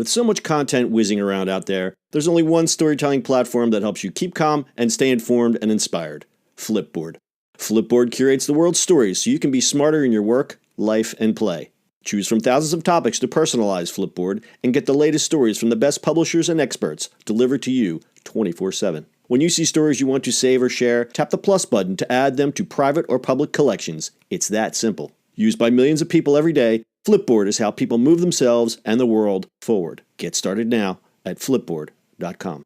With so much content whizzing around out there, there's only one storytelling platform that helps you keep calm and stay informed and inspired: Flipboard. Flipboard curates the world's stories so you can be smarter in your work, life, and play. Choose from thousands of topics to personalize Flipboard and get the latest stories from the best publishers and experts delivered to you 24/7. When you see stories you want to save or share, tap the plus button to add them to private or public collections. It's that simple. Used by millions of people every day, Flipboard is how people move themselves and the world forward. Get started now at flipboard.com.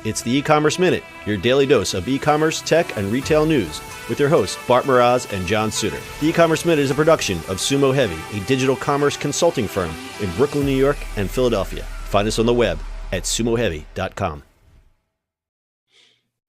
It's the E-Commerce Minute, your daily dose of e-commerce, tech, and retail news with your hosts Bart Mraz and John Suter. The E-Commerce Minute is a production of Sumo Heavy, a digital commerce consulting firm in Brooklyn, New York, and Philadelphia. Find us on the web at sumoheavy.com.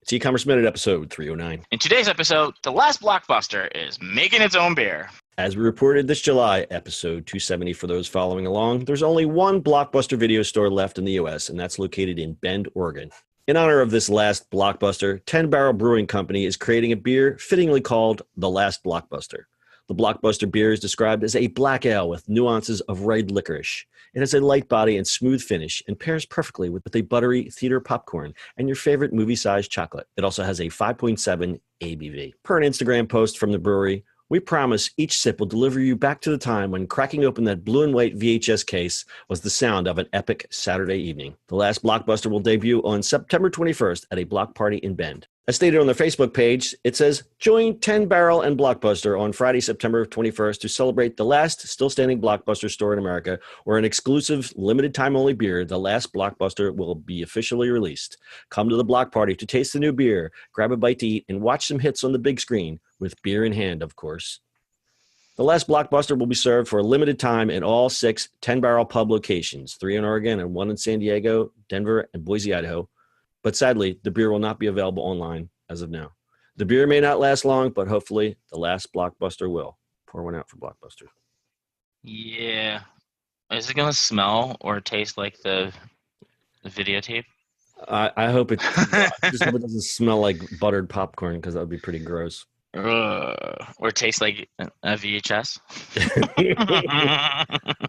It's E-Commerce Minute episode 309. In today's episode, the Last Blockbuster is making its own beer. As we reported this July, episode 270 for those following along, there's only one Blockbuster video store left in the U.S., and that's located in Bend, Oregon. In honor of this Last Blockbuster, 10 Barrel Brewing Company is creating a beer fittingly called the Last Blockbuster. The Blockbuster beer is described as a black ale with nuances of red licorice. It has a light body and smooth finish and pairs perfectly with a buttery theater popcorn and your favorite movie-sized chocolate. It also has a 5.7 ABV. Per an Instagram post from the brewery, we promise each sip will deliver you back to the time when cracking open that blue and white VHS case was the sound of an epic Saturday evening. The Last Blockbuster will debut on September 21st at a block party in Bend. As stated on their Facebook page, it says, join 10 Barrel and Blockbuster on Friday, September 21st to celebrate the last still standing Blockbuster store in America, where an exclusive limited time only beer, the Last Blockbuster, will be officially released. Come to the block party to taste the new beer, grab a bite to eat, and watch some hits on the big screen, with beer in hand, of course. The Last Blockbuster will be served for a limited time in all 6 10 Barrel pub locations, 3 in Oregon and 1 in San Diego, Denver, and Boise, Idaho. But sadly, the beer will not be available online as of now. The beer may not last long, but hopefully the Last Blockbuster will. Pour one out for Blockbuster. Yeah. Is it going to smell or taste like the videotape? I hope it, I just hope it doesn't smell like buttered popcorn, because that would be pretty gross. Or taste like a VHS?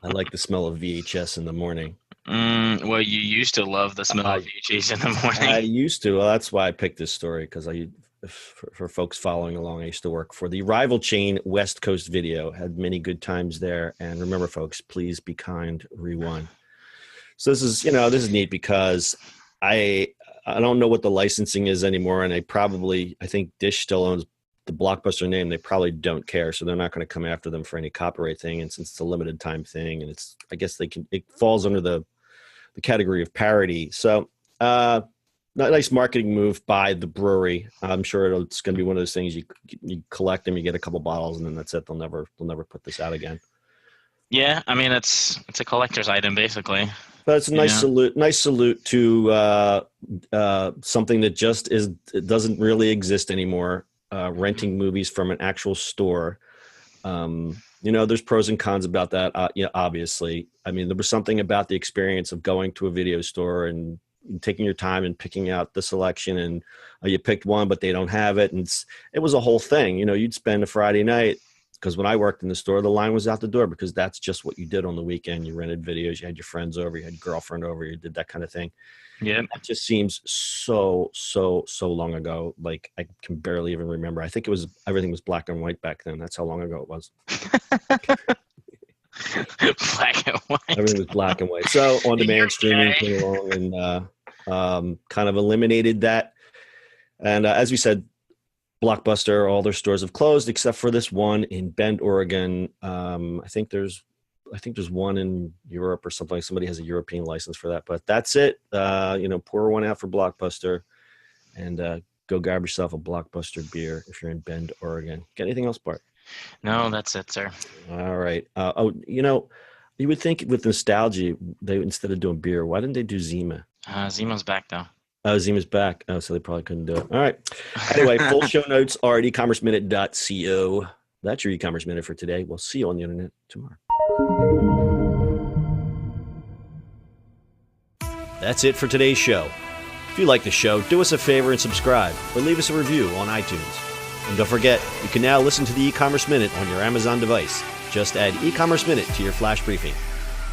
I like the smell of VHS in the morning. Well, you used to love the smell of VHS in the morning. I used to. Well, that's why I picked this story, because for folks following along, I used to work for the rival chain West Coast Video. Had many good times there. And remember, folks, please be kind. Rewind. So this is neat, because I don't know what the licensing is anymore, and I think Dish still owns the Blockbuster name. They probably don't care, so they're not going to come after them for any copyright thing. And since it's a limited time thing, and I guess it falls under the category of parody. So nice marketing move by the brewery. I'm sure it's going to be one of those things you collect them, you get a couple bottles, and then that's it. They'll never put this out again. Yeah, I mean it's a collector's item basically. But it's a nice salute to something that it doesn't really exist anymore. Renting movies from an actual store. There's pros and cons about that. Obviously. I mean, there was something about the experience of going to a video store and taking your time and picking out the selection, and you picked one, but they don't have it. And it was a whole thing. You'd spend a Friday night, because when I worked in the store, the line was out the door, because that's just what you did on the weekend. You rented videos, you had your friends over, you had your girlfriend over, you did that kind of thing. Yeah, that just seems so long ago. Like, I can barely even remember. I think everything was black and white back then. That's how long ago it was. Black and white. Everything was black and white. So on-demand streaming came along and kind of eliminated that. And as we said, Blockbuster, all their stores have closed except for this one in Bend, Oregon. I think there's one in Europe or something. Somebody has a European license for that, but that's it. Pour one out for Blockbuster, and go grab yourself a Blockbuster beer if you're in Bend, Oregon. Got anything else, Bart? No, that's it, sir. All right. You would think with nostalgia, instead of doing beer, why didn't they do Zima? Zima's back though. Oh, Zima's back. Oh, so they probably couldn't do it. All right. Anyway, full show notes are at ecommerceminute.co. That's your e-commerce minute for today. We'll see you on the internet tomorrow. That's it for today's show. If you like the show, do us a favor and subscribe, or leave us a review on iTunes. And don't forget, you can now listen to the e-commerce minute on your Amazon device. Just add e-commerce minute to your flash briefing.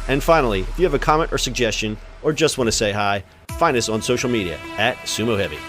And finally, if you have a comment or suggestion, or just want to say hi, find us on social media at Sumo Heavy.